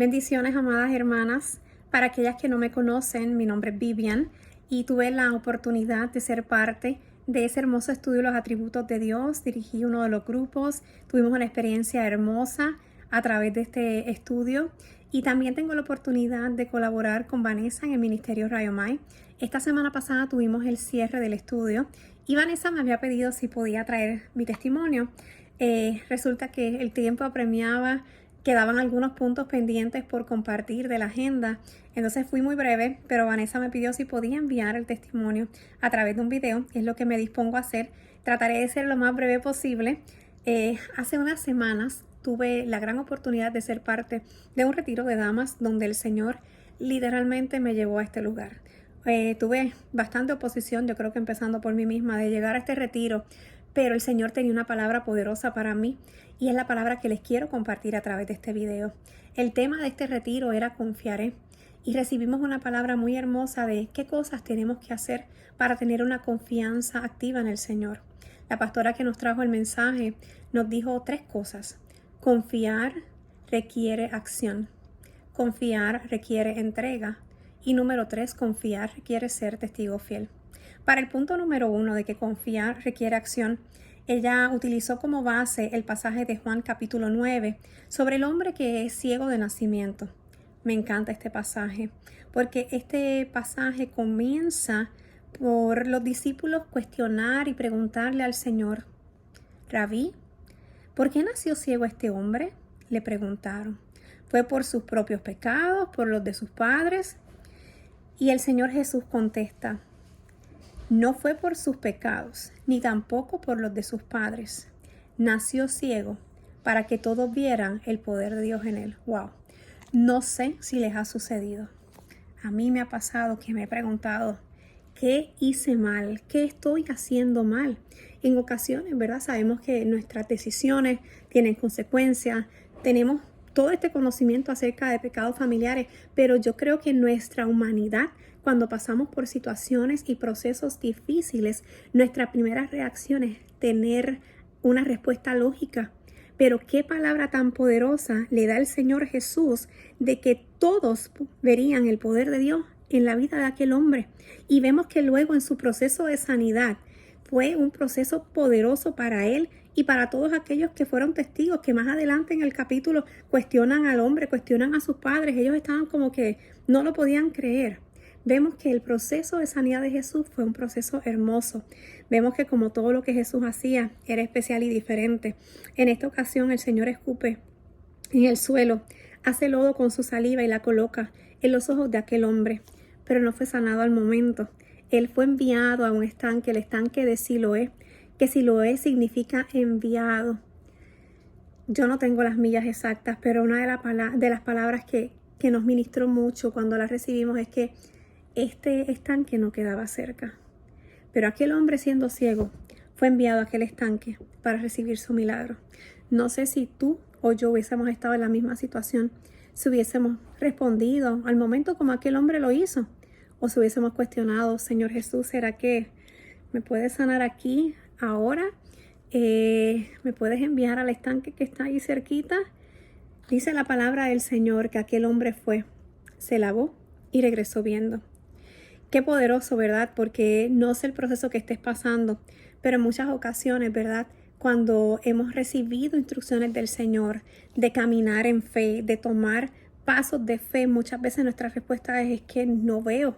Bendiciones, amadas hermanas. Para aquellas que no me conocen, mi nombre es Vivian y tuve la oportunidad de ser parte de ese hermoso estudio de los atributos de Dios. Dirigí uno de los grupos, tuvimos una experiencia hermosa a través de este estudio y también tengo la oportunidad de colaborar con Vanessa en el Ministerio Rayo Mai. Esta semana pasada tuvimos el cierre del estudio y Vanessa me había pedido si podía traer mi testimonio. Resulta que el tiempo apremiaba, quedaban algunos puntos pendientes por compartir de la agenda, entonces fui muy breve, pero Vanessa me pidió si podía enviar el testimonio a través de un video, es lo que me dispongo a hacer. Trataré de ser lo más breve posible. Hace unas semanas tuve la gran oportunidad de ser parte de un retiro de damas donde el Señor literalmente me llevó a este lugar. Tuve bastante oposición, yo creo que empezando por mí misma, de llegar a este retiro, pero el Señor tenía una palabra poderosa para mí y es la palabra que les quiero compartir a través de este video. El tema de este retiro era confiaré y recibimos una palabra muy hermosa de qué cosas tenemos que hacer para tener una confianza activa en el Señor. La pastora que nos trajo el mensaje nos dijo 3 cosas. Confiar requiere acción. Confiar requiere entrega. Y número 3, confiar requiere ser testigo fiel. Para el punto número 1 de que confiar requiere acción, ella utilizó como base el pasaje de Juan capítulo 9 sobre el hombre que es ciego de nacimiento. Me encanta este pasaje porque este pasaje comienza por los discípulos cuestionar y preguntarle al Señor: Rabí, ¿por qué nació ciego este hombre? Le preguntaron. ¿Fue por sus propios pecados, por los de sus padres? Y el Señor Jesús contesta: no fue por sus pecados, ni tampoco por los de sus padres. Nació ciego para que todos vieran el poder de Dios en él. Wow. No sé si les ha sucedido. A mí me ha pasado que me he preguntado, ¿qué hice mal? ¿Qué estoy haciendo mal? En ocasiones, ¿verdad? Sabemos que nuestras decisiones tienen consecuencias. Tenemos todo este conocimiento acerca de pecados familiares, pero yo creo que nuestra humanidad, cuando pasamos por situaciones y procesos difíciles, nuestra primera reacción es tener una respuesta lógica. Pero qué palabra tan poderosa le da el Señor Jesús de que todos verían el poder de Dios en la vida de aquel hombre. Y vemos que luego en su proceso de sanidad fue un proceso poderoso para él y para todos aquellos que fueron testigos, que más adelante en el capítulo cuestionan al hombre, cuestionan a sus padres. Ellos estaban como que no lo podían creer. Vemos que el proceso de sanidad de Jesús fue un proceso hermoso. Vemos que como todo lo que Jesús hacía era especial y diferente. En esta ocasión el Señor escupe en el suelo, hace lodo con su saliva y la coloca en los ojos de aquel hombre, pero no fue sanado al momento. Él fue enviado a un estanque, el estanque de Siloé, que Siloé significa enviado. Yo no tengo las millas exactas, pero una de las palabras que nos ministró mucho cuando las recibimos es que este estanque no quedaba cerca. Pero aquel hombre, siendo ciego, fue enviado a aquel estanque para recibir su milagro. No sé si tú o yo hubiésemos estado en la misma situación, si hubiésemos respondido al momento como aquel hombre lo hizo, o si hubiésemos cuestionado: Señor Jesús, ¿será que me puedes sanar aquí, ahora? ¿Me puedes enviar al estanque que está ahí cerquita? Dice la palabra del Señor que aquel hombre fue, se lavó y regresó viendo. Qué poderoso, ¿verdad? Porque no sé el proceso que estés pasando, pero en muchas ocasiones, ¿verdad? Cuando hemos recibido instrucciones del Señor de caminar en fe, de tomar pasos de fe, muchas veces nuestra respuesta es que no veo,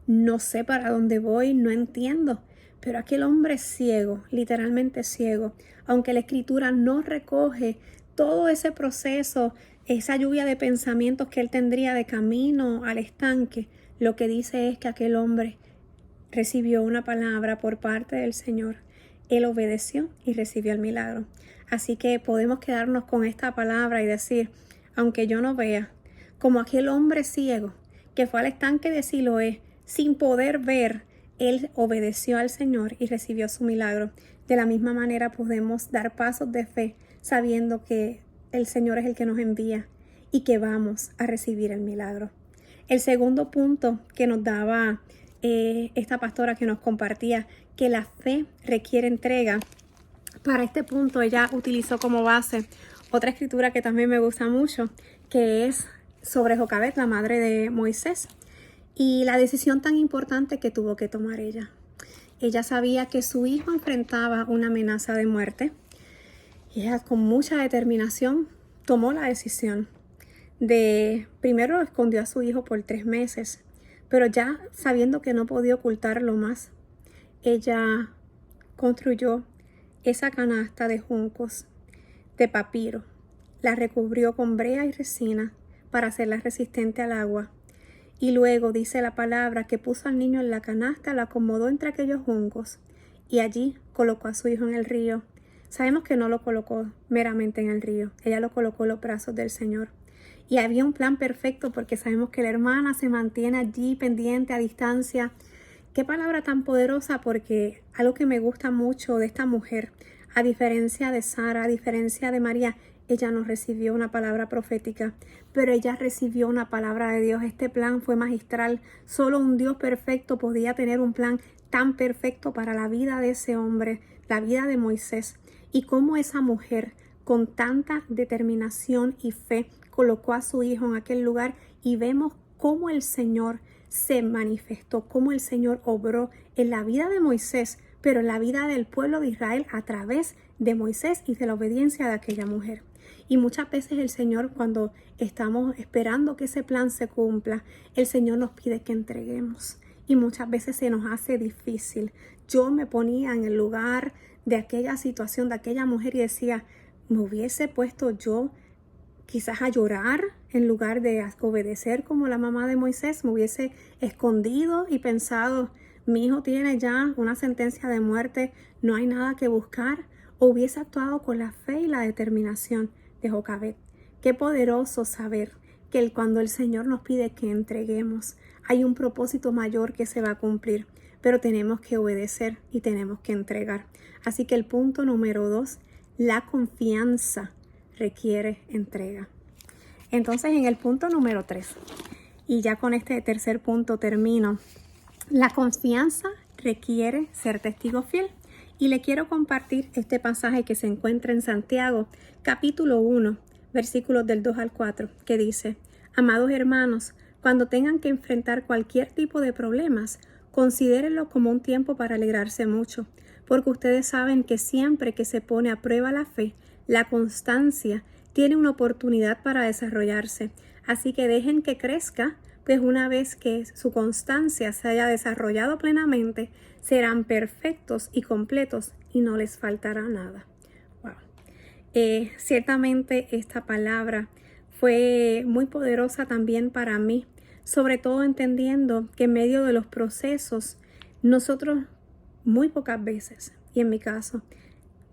no sé para dónde voy, no entiendo. Pero aquel hombre ciego, literalmente ciego, aunque la Escritura no recoge todo ese proceso, esa lluvia de pensamientos que él tendría de camino al estanque, lo que dice es que aquel hombre recibió una palabra por parte del Señor. Él obedeció y recibió el milagro. Así que podemos quedarnos con esta palabra y decir: aunque yo no vea, como aquel hombre ciego que fue al estanque de Siloé sin poder ver, él obedeció al Señor y recibió su milagro. De la misma manera podemos dar pasos de fe sabiendo que el Señor es el que nos envía y que vamos a recibir el milagro. El segundo punto que nos daba esta pastora, que nos compartía que la fe requiere entrega. Para este punto ella utilizó como base otra escritura que también me gusta mucho, que es sobre Jocabed, la madre de Moisés, y la decisión tan importante que tuvo que tomar ella. Ella sabía que su hijo enfrentaba una amenaza de muerte y ella con mucha determinación tomó la decisión de, primero escondió a su hijo por 3 meses, pero ya sabiendo que no podía ocultarlo más, ella construyó esa canasta de juncos de papiro, la recubrió con brea y resina para hacerla resistente al agua. Y luego dice la palabra que puso al niño en la canasta, la acomodó entre aquellos juncos y allí colocó a su hijo en el río. Sabemos que no lo colocó meramente en el río, ella lo colocó en los brazos del Señor. Y había un plan perfecto porque sabemos que la hermana se mantiene allí pendiente a distancia. Qué palabra tan poderosa, porque algo que me gusta mucho de esta mujer, a diferencia de Sara, a diferencia de María, ella no recibió una palabra profética, pero ella recibió una palabra de Dios. Este plan fue magistral. Solo un Dios perfecto podía tener un plan tan perfecto para la vida de ese hombre, la vida de Moisés. Y cómo esa mujer, con tanta determinación y fe, colocó a su hijo en aquel lugar, y vemos cómo el Señor se manifestó, cómo el Señor obró en la vida de Moisés, pero en la vida del pueblo de Israel a través de Moisés y de la obediencia de aquella mujer. Y muchas veces el Señor, cuando estamos esperando que ese plan se cumpla, el Señor nos pide que entreguemos. Y muchas veces se nos hace difícil. Yo me ponía en el lugar de aquella situación, de aquella mujer, y decía, me hubiese puesto yo quizás a llorar en lugar de obedecer como la mamá de Moisés. Me hubiese escondido y pensado, mi hijo tiene ya una sentencia de muerte, no hay nada que buscar. O hubiese actuado con la fe y la determinación de Jocabed. Qué poderoso saber que cuando el Señor nos pide que entreguemos, hay un propósito mayor que se va a cumplir, pero tenemos que obedecer y tenemos que entregar. Así que el punto número 2, la confianza requiere entrega. Entonces, en el punto número 3, y ya con este tercer punto termino, la confianza requiere ser testigo fiel. Y le quiero compartir este pasaje que se encuentra en Santiago, capítulo 1, versículos del 2 al 4, que dice, amados hermanos, cuando tengan que enfrentar cualquier tipo de problemas, considérenlo como un tiempo para alegrarse mucho, porque ustedes saben que siempre que se pone a prueba la fe, la constancia tiene una oportunidad para desarrollarse. Así que dejen que crezca, pues una vez que su constancia se haya desarrollado plenamente, serán perfectos y completos y no les faltará nada. Wow. Ciertamente esta palabra fue muy poderosa también para mí, sobre todo entendiendo que en medio de los procesos, nosotros muy pocas veces, y en mi caso,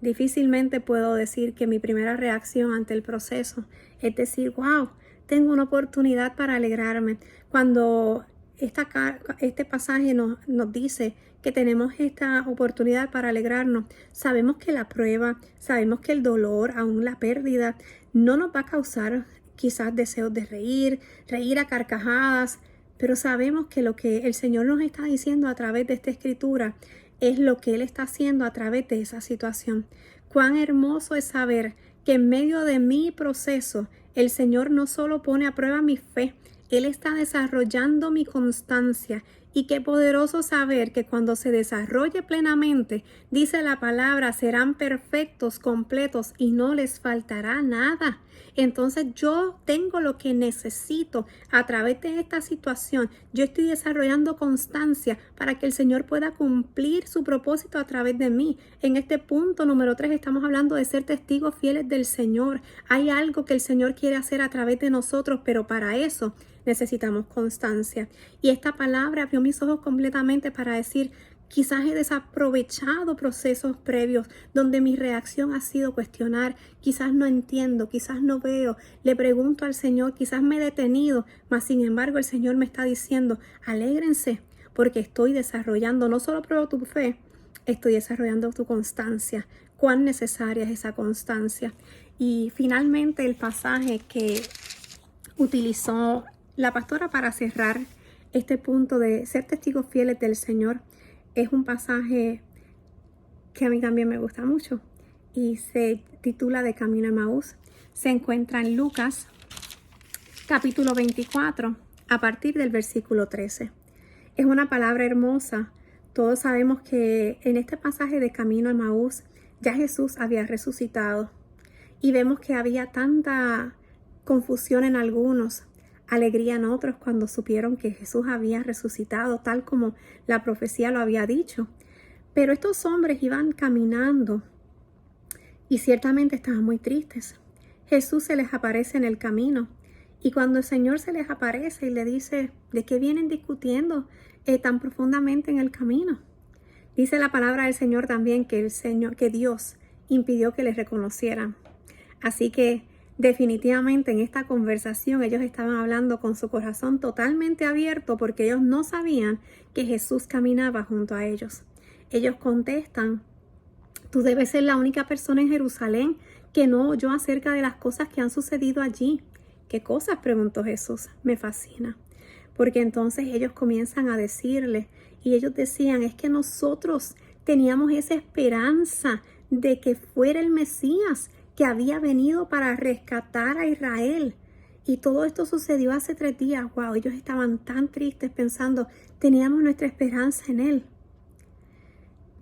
difícilmente puedo decir que mi primera reacción ante el proceso es decir, wow, tengo una oportunidad para alegrarme. Cuando este pasaje nos dice que tenemos esta oportunidad para alegrarnos, sabemos que la prueba, sabemos que el dolor, aún la pérdida, no nos va a causar quizás deseos de reír a carcajadas, pero sabemos que lo que el Señor nos está diciendo a través de esta escritura es lo que Él está haciendo a través de esa situación. Cuán hermoso es saber que en medio de mi proceso, el Señor no solo pone a prueba mi fe, Él está desarrollando mi constancia. Y qué poderoso saber que cuando se desarrolle plenamente, dice la palabra, serán perfectos, completos y no les faltará nada. Entonces yo tengo lo que necesito a través de esta situación. Yo estoy desarrollando constancia para que el Señor pueda cumplir su propósito a través de mí. En este punto número 3 estamos hablando de ser testigos fieles del Señor. Hay algo que el Señor quiere hacer a través de nosotros, pero para eso necesitamos constancia. Y esta palabra abrió mis ojos completamente para decir, quizás he desaprovechado procesos previos donde mi reacción ha sido cuestionar, quizás no entiendo, quizás no veo, le pregunto al Señor, quizás me he detenido, mas sin embargo el Señor me está diciendo, alégrense porque estoy desarrollando, no solo pruebo tu fe, estoy desarrollando tu constancia. Cuán necesaria es esa constancia. Y finalmente el pasaje que utilizó la pastora para cerrar este punto de ser testigos fieles del Señor es un pasaje que a mí también me gusta mucho y se titula De Camino a Emaús. Se encuentra en Lucas capítulo 24, a partir del versículo 13. Es una palabra hermosa. Todos sabemos que en este pasaje de camino a Emaús ya Jesús había resucitado y vemos que había tanta confusión en algunos, alegría en otros cuando supieron que Jesús había resucitado tal como la profecía lo había dicho. Pero estos hombres iban caminando y ciertamente estaban muy tristes. Jesús se les aparece en el camino y cuando el Señor se les aparece y le dice, ¿de qué vienen discutiendo tan profundamente en el camino? Dice la palabra del Señor también que Dios impidió que les reconocieran. Así que definitivamente en esta conversación ellos estaban hablando con su corazón totalmente abierto porque ellos no sabían que Jesús caminaba junto a ellos. Ellos contestan, tú debes ser la única persona en Jerusalén que no oyó acerca de las cosas que han sucedido allí. ¿Qué cosas?, preguntó Jesús. Me fascina. Porque entonces ellos comienzan a decirle, y ellos decían, es que nosotros teníamos esa esperanza de que fuera el Mesías que había venido para rescatar a Israel. Y todo esto sucedió hace 3 días. Wow, ellos estaban tan tristes pensando, teníamos nuestra esperanza en Él.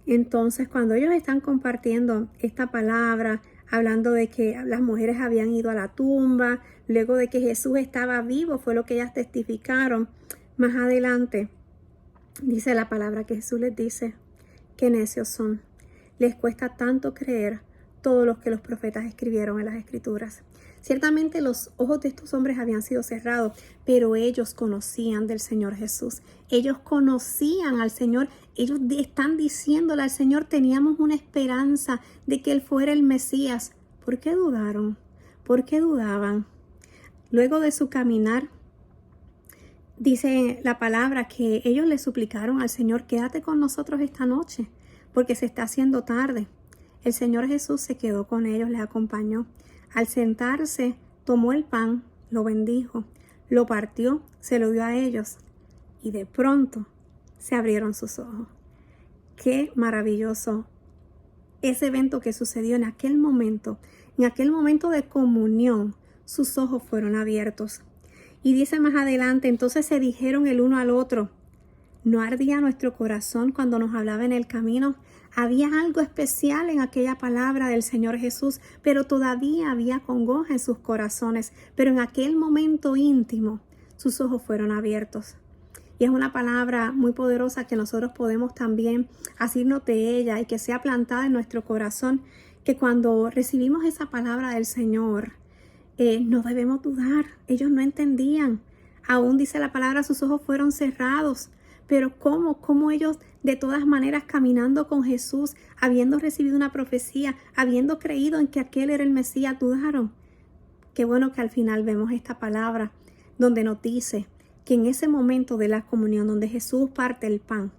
Entonces, cuando ellos están compartiendo esta palabra, hablando de que las mujeres habían ido a la tumba, luego de que Jesús estaba vivo, fue lo que ellas testificaron. Más adelante, dice la palabra que Jesús les dice, qué necios son. Les cuesta tanto creer todo lo que los profetas escribieron en las Escrituras. Ciertamente los ojos de estos hombres habían sido cerrados, pero ellos conocían del Señor Jesús. Ellos conocían al Señor. Ellos están diciéndole al Señor, teníamos una esperanza de que Él fuera el Mesías. ¿Por qué dudaron? ¿Por qué dudaban? Luego de su caminar, dice la palabra que ellos le suplicaron al Señor, quédate con nosotros esta noche, porque se está haciendo tarde. El Señor Jesús se quedó con ellos, les acompañó. Al sentarse, tomó el pan, lo bendijo, lo partió, se lo dio a ellos y de pronto se abrieron sus ojos. Qué maravilloso ese evento que sucedió en aquel momento de comunión, sus ojos fueron abiertos. Y dice más adelante, entonces se dijeron el uno al otro, ¿no ardía nuestro corazón cuando nos hablaba en el camino? Había algo especial en aquella palabra del Señor Jesús, pero todavía había congoja en sus corazones. Pero en aquel momento íntimo, sus ojos fueron abiertos. Y es una palabra muy poderosa que nosotros podemos también asirnos de ella y que sea plantada en nuestro corazón, que cuando recibimos esa palabra del Señor, no debemos dudar. Ellos no entendían. Aún dice la palabra, sus ojos fueron cerrados. Pero ¿cómo ellos de todas maneras caminando con Jesús, habiendo recibido una profecía, habiendo creído en que aquel era el Mesías, dudaron? Qué bueno que al final vemos esta palabra donde nos dice que en ese momento de la comunión donde Jesús parte el pan,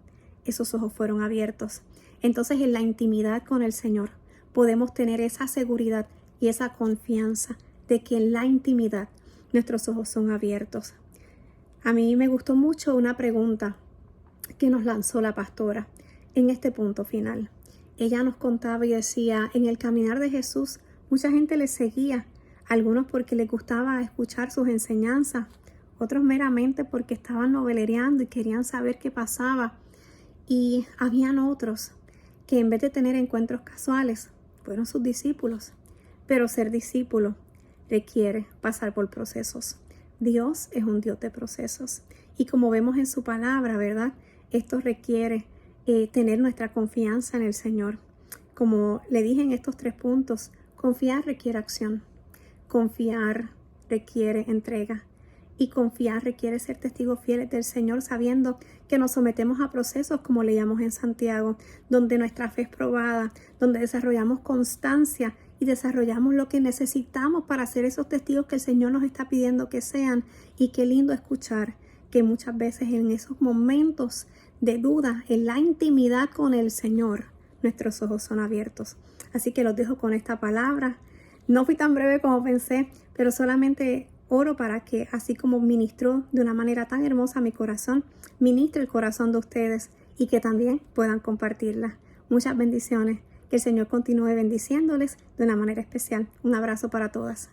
esos ojos fueron abiertos. Entonces en la intimidad con el Señor podemos tener esa seguridad y esa confianza de que en la intimidad nuestros ojos son abiertos. A mí me gustó mucho una pregunta que nos lanzó la pastora en este punto final. Ella nos contaba y decía, en el caminar de Jesús, mucha gente le seguía, algunos porque les gustaba escuchar sus enseñanzas, otros meramente porque estaban novelereando y querían saber qué pasaba. Y habían otros que en vez de tener encuentros casuales, fueron sus discípulos. Pero ser discípulo requiere pasar por procesos. Dios es un Dios de procesos. Y como vemos en su palabra, ¿verdad? Esto requiere tener nuestra confianza en el Señor. Como le dije en estos 3 puntos, confiar requiere acción. Confiar requiere entrega. Y confiar requiere ser testigos fieles del Señor, sabiendo que nos sometemos a procesos, como leíamos en Santiago, donde nuestra fe es probada, donde desarrollamos constancia y desarrollamos lo que necesitamos para ser esos testigos que el Señor nos está pidiendo que sean. Y qué lindo escuchar que muchas veces en esos momentos de duda, en la intimidad con el Señor, nuestros ojos son abiertos. Así que los dejo con esta palabra. No fui tan breve como pensé, pero solamente oro para que, así como ministró de una manera tan hermosa mi corazón, ministre el corazón de ustedes y que también puedan compartirla. Muchas bendiciones. Que el Señor continúe bendiciéndoles de una manera especial. Un abrazo para todas.